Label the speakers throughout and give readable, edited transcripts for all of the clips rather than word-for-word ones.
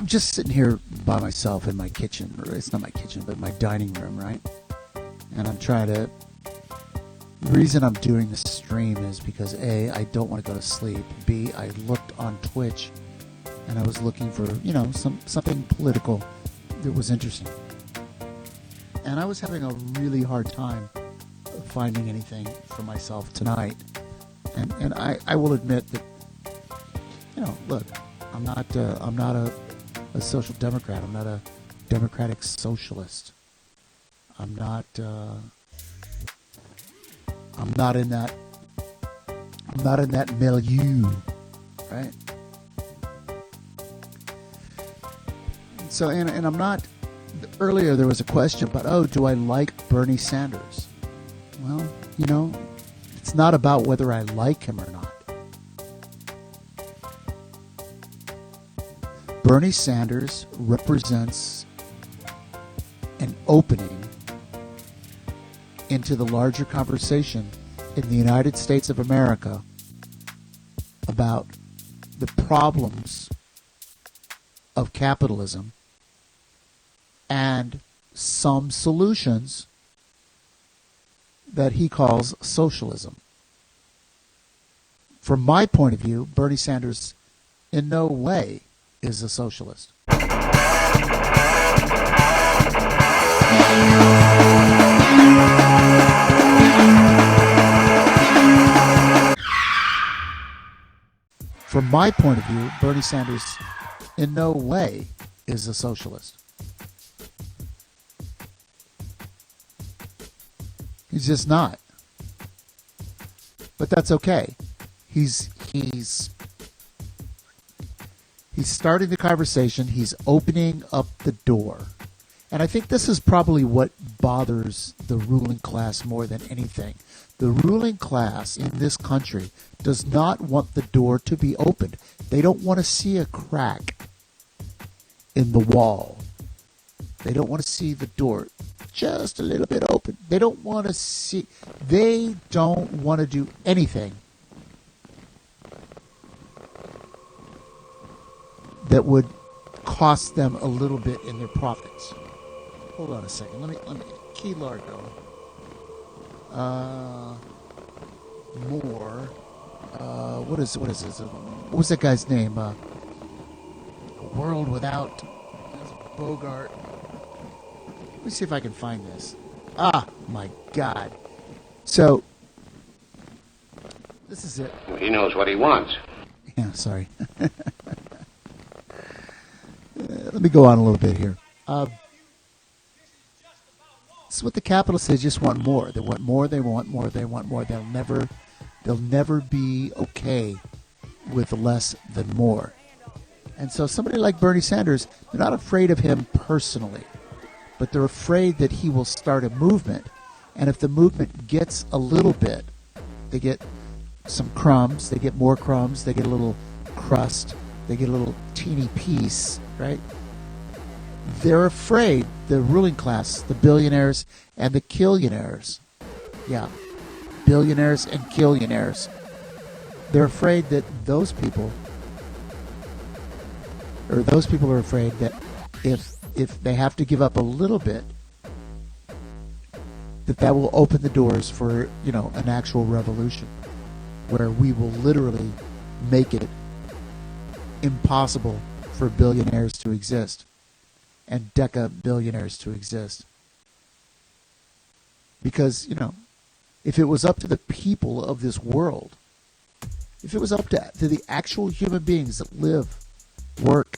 Speaker 1: I'm just sitting here by myself in my kitchen. Or it's not my kitchen, but my dining room, right? And I'm trying to... The reason I'm doing this stream is because A, I don't want to go to sleep. B, I looked on Twitch and I was looking for, something political that was interesting. And I was having a really hard time finding anything for myself tonight. And I will admit that, look, I'm not a social democrat. I'm not a democratic socialist. I'm not in that milieu, right? So, and I'm not, earlier there was a question about, do I like Bernie Sanders? Well, it's not about whether I like him or not. Bernie Sanders represents an opening into the larger conversation in the United States of America about the problems of capitalism and some solutions that he calls socialism. From my point of view, Bernie Sanders in no way is a socialist. From my point of view, Bernie Sanders in no way is a socialist. He's just not. But that's okay. He's starting the conversation. He's opening up the door. And I think this is probably what bothers the ruling class more than anything. The ruling class in this country does not want the door to be opened. They don't want to see a crack in the wall. They don't want to see the door just a little bit open. They don't want to do anything that would cost them a little bit in their profits. Hold on a second. Let me Key Largo. More. What is this? What was that guy's name? A World Without Bogart. Let me see if I can find this. Ah, my God. So, this is it.
Speaker 2: He knows what he wants.
Speaker 1: Yeah, sorry. Let me go on a little bit here. This is what the capitalists say, just want more. They want more, they want more, they want more. They'll never be okay with less than more. And so somebody like Bernie Sanders, they're not afraid of him personally, but they're afraid that he will start a movement. And if the movement gets a little bit, they get some crumbs, they get more crumbs, they get a little crust, they get a little teeny piece, right? They're afraid, the ruling class, the billionaires and the killionaires. Yeah, billionaires and killionaires. They're afraid that those people are afraid that if they have to give up a little bit, that will open the doors for, an actual revolution where we will literally make it impossible for billionaires to exist and deca-billionaires to exist. Because, if it was up to the people of this world, if it was up to the actual human beings that live, work,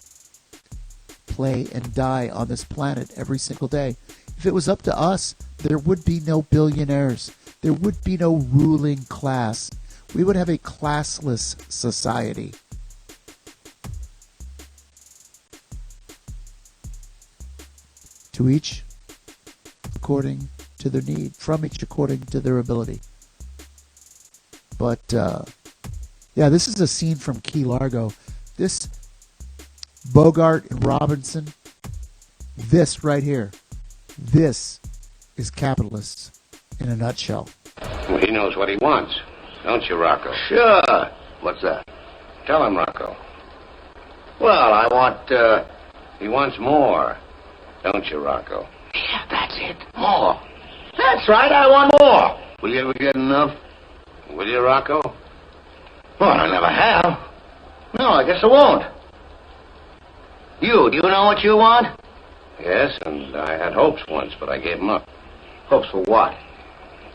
Speaker 1: play, and die on this planet every single day, if it was up to us, there would be no billionaires. There would be no ruling class. We would have a classless society. To each according to their need, from each according to their ability. But, this is a scene from Key Largo. This Bogart and Robinson, this right here, this is capitalists in a nutshell.
Speaker 2: Well, he knows what he wants, don't you, Rocco?
Speaker 3: Sure. What's that?
Speaker 2: Tell him, Rocco.
Speaker 3: Well, I want
Speaker 2: He wants more. Don't you, Rocco?
Speaker 3: Yeah, that's it. More. That's right, I want more.
Speaker 2: Will you ever get enough? Will you, Rocco?
Speaker 3: Well, I never have. No, I guess I won't. Do you know what you want?
Speaker 2: Yes, and I had hopes once, but I gave them up.
Speaker 3: Hopes for what?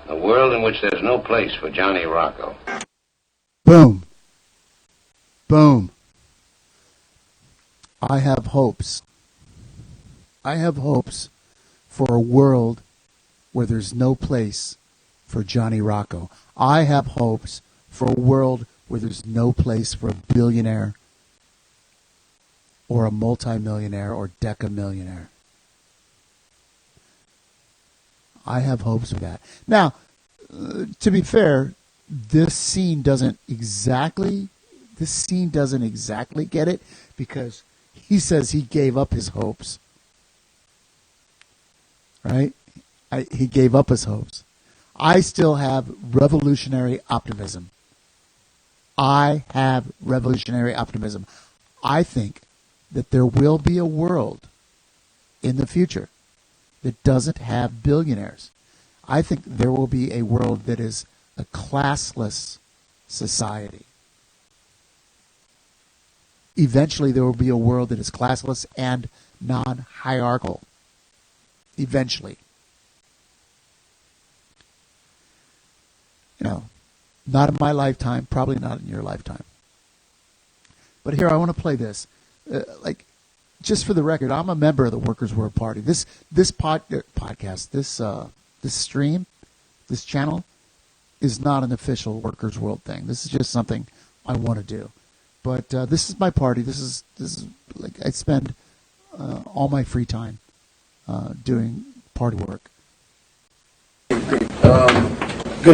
Speaker 2: A world in which there's no place for Johnny Rocco.
Speaker 1: Boom. Boom. I have hopes. I have hopes for a world where there's no place for Johnny Rocco. I have hopes for a world where there's no place for a billionaire or a multimillionaire or decamillionaire. I have hopes for that. Now, to be fair, this scene doesn't exactly get it, because he says he gave up his hopes. Right? He gave up his hopes. I still have revolutionary optimism. I have revolutionary optimism. I think that there will be a world in the future that doesn't have billionaires. I think there will be a world that is a classless society. Eventually, there will be a world that is classless and non-hierarchical. Eventually. You know, not in my lifetime, probably not in your lifetime. But here, I want to play this. Just for the record, I'm a member of the Workers' World Party. This podcast, this stream, this channel, is not an official Workers' World thing. This is just something I want to do. But this is my party. This is like I spend all my free time doing party work.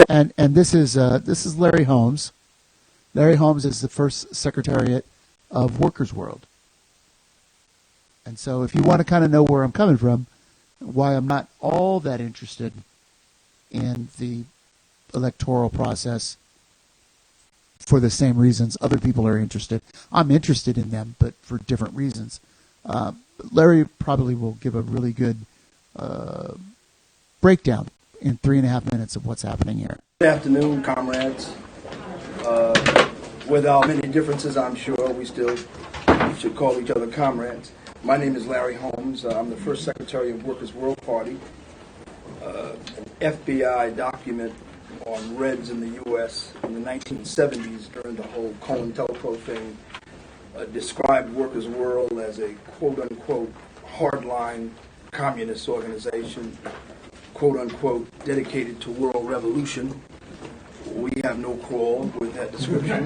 Speaker 1: And this is Larry Holmes. Larry Holmes is the first Secretariat of Workers' World. And so if you want to kind of know where I'm coming from, why I'm not all that interested in the electoral process for the same reasons other people are interested. I'm interested in them, but for different reasons. Larry probably will give a really good breakdown in 3.5 minutes of what's happening here.
Speaker 4: Good afternoon, comrades. With our many differences, I'm sure we still should call each other comrades. My name is Larry Holmes. I'm the first Secretary of Workers' World Party. An FBI document on Reds in the U.S. in the 1970s during the whole COINTELPRO thing described Workers' World as a quote-unquote hardline communist organization, quote-unquote dedicated to world revolution. We have no quarrel with that description.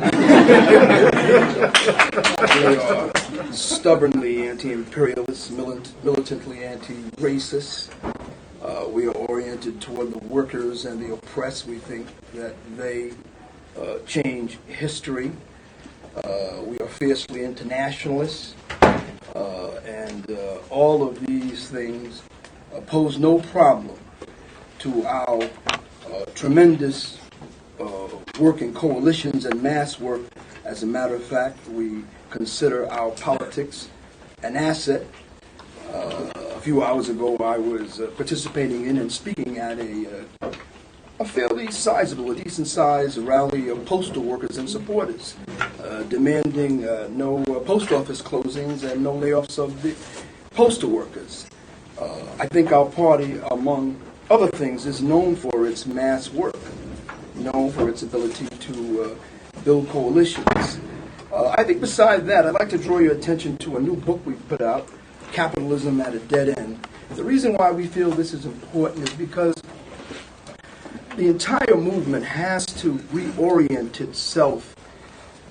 Speaker 4: We are stubbornly anti-imperialist, militantly anti-racist. We are oriented toward the workers and the oppressed. We think that they change history. We are fiercely internationalists. And all of these things pose no problem to our tremendous work in coalitions and mass work. As a matter of fact, we consider our politics an asset. A few hours ago, I was participating in and speaking at a fairly sizable, a decent-sized rally of postal workers and supporters, demanding no post office closings and no layoffs of the postal workers. I think our party, among other things, is known for its mass work, known for its ability to build coalitions. I think beside that, I'd like to draw your attention to a new book we put out, Capitalism at a Dead End. The reason why we feel this is important is because the entire movement has to reorient itself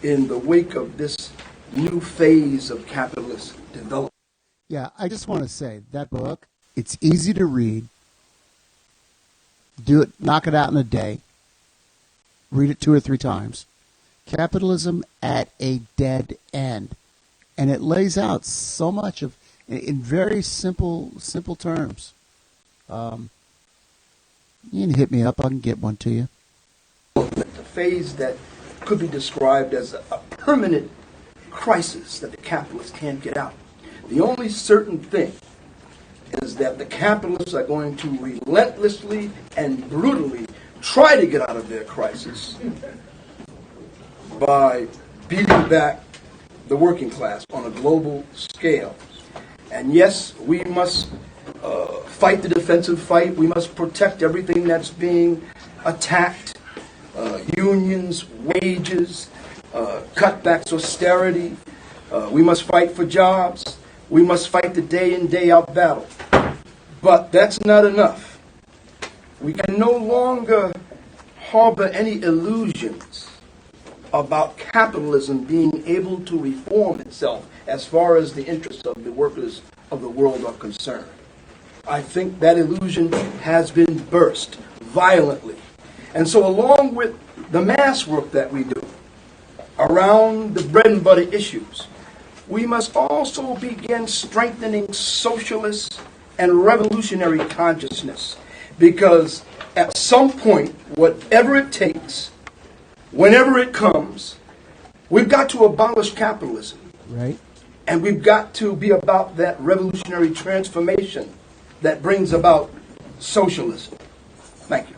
Speaker 4: in the wake of this new phase of capitalist development.
Speaker 1: Yeah, I just want to say, that book, it's easy to read. Do it, knock it out in a day. Read it 2 or 3 times. Capitalism at a Dead End. And it lays out so much of, in very simple terms. You can hit me up. I can get one to you.
Speaker 4: A phase that could be described as a permanent crisis that the capitalists can't get out. The only certain thing is that the capitalists are going to relentlessly and brutally try to get out of their crisis by beating back the working class on a global scale. And yes, we must fight the defensive fight. We must protect everything that's being attacked. Unions, wages, cutbacks, austerity. We must fight for jobs. We must fight the day in, day out battle. But that's not enough. We can no longer harbor any illusions about capitalism being able to reform itself as far as the interests of the workers of the world are concerned. I think that illusion has been burst violently. And so along with the mass work that we do around the bread and butter issues, we must also begin strengthening socialist and revolutionary consciousness, because at some point, whatever it takes, whenever it comes, we've got to abolish capitalism.
Speaker 1: Right.
Speaker 4: And we've got to be about that revolutionary transformation that brings about socialism. Thank you.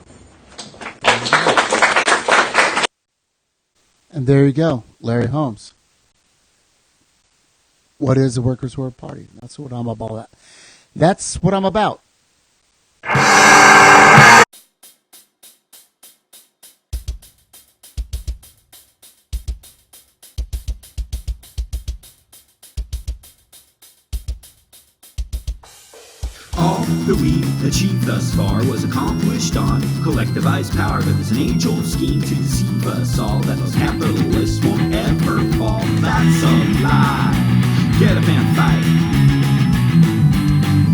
Speaker 1: And there you go, Larry Holmes. What is the Workers' World Party? That's what I'm about. That's what I'm about.
Speaker 5: All that we've achieved thus far was accomplished on collectivized power, but there's an age-old scheme to deceive us all that those capitalists won't ever fall. That's a lie. Get up and fight.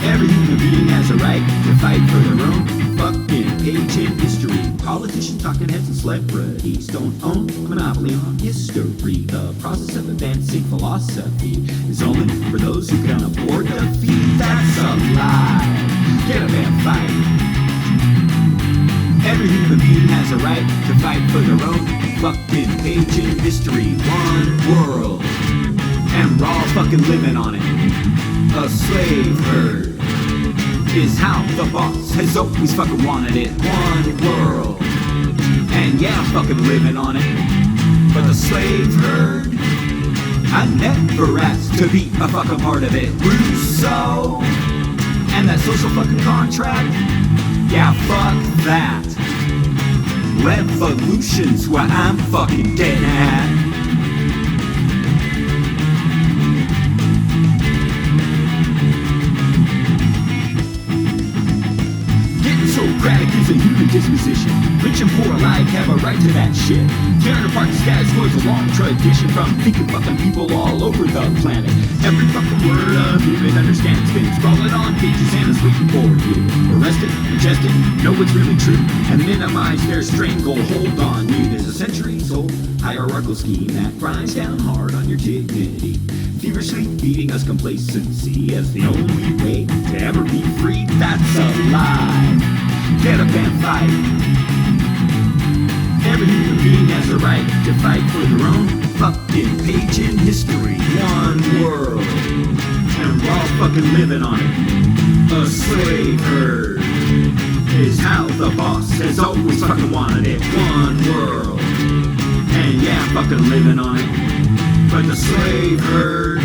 Speaker 5: Every human being has a right to fight for their own fucking page in history. Politicians, talking heads, and celebrities don't own a monopoly on history. The process of advancing philosophy is only for those who can afford the fee. That's a lie. Get up and fight. Every human being has a right to fight for their own fucking page in history. One world, and we're all fucking living on it. A slave herd is how the boss has always fucking wanted it. One world, and yeah, I'm fucking living on it. But the slave herd, I never asked to be a fucking part of it. Rousseau, and that social fucking contract, yeah, fuck that. Revolution's what I'm fucking getting at. Socratic is a human disposition. Rich and poor alike have a right to that shit. Tearing apart the status quo is a long tradition from thinking fucking people all over the planet. Every fucking word of human understanding's been scrawled on pages and is waiting for you. Arrested, ingested, know what's really true, and minimize their stranglehold on you. There's a centuries-old hierarchical scheme that grinds down hard on your dignity, feverishly feeding us complacency as the only way to ever be free. That's a lie. Get up and fight. Every human being has a right to fight for their own fucking page in history. One world, and we're all fucking living on it. A slave herd is how the boss has always fucking wanted it. One world, and yeah, I'm fucking living on it. But the slave herd,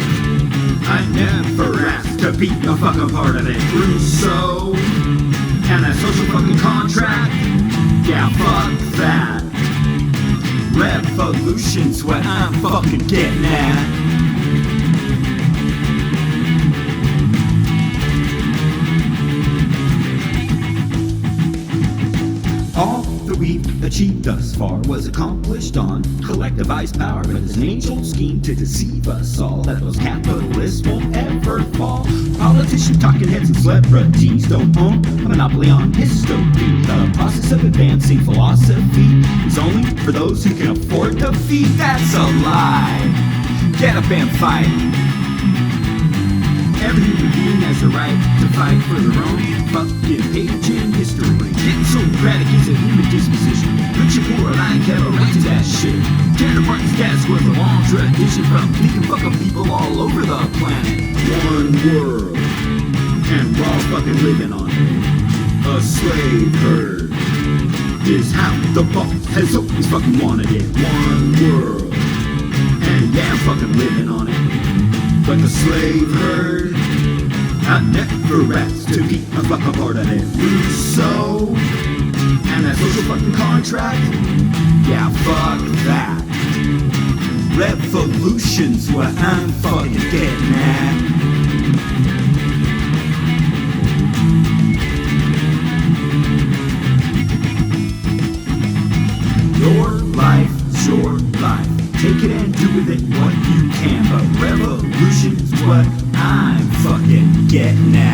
Speaker 5: I never asked to be a fucking part of it. Rousseau, and that social fucking contract, yeah, fuck that. Revolution's what I'm fucking getting at. All that we've achieved thus far was accomplished on collectivized power, but there's an age-old scheme to deceive us all that those capitalists won't ever fall. Politicians, talking heads, and celebrities don't own a monopoly on history. The process of advancing philosophy is only for those who can afford the fee. That's a lie. Get up and fight. Every human being has the right to fight for their own fucking page in history. Getting Socratic is a human disposition. Rich and poor alike have a right to that shit. Tearing apart the status quo is a long tradition from thinking fucking people all over the planet. One world, and we're all fucking living on it. A slave herd is how the boss has always fucking wanted it. One world, and yeah, I'm fucking living on it. But the slave herd, I never asked to be a fucking part of it. So, and that social fucking contract, yeah, fuck that. Revolution's what I'm fucking getting at. Your life's your life. Take it and do with it what you can. But revolution's what I'm fucking getting at.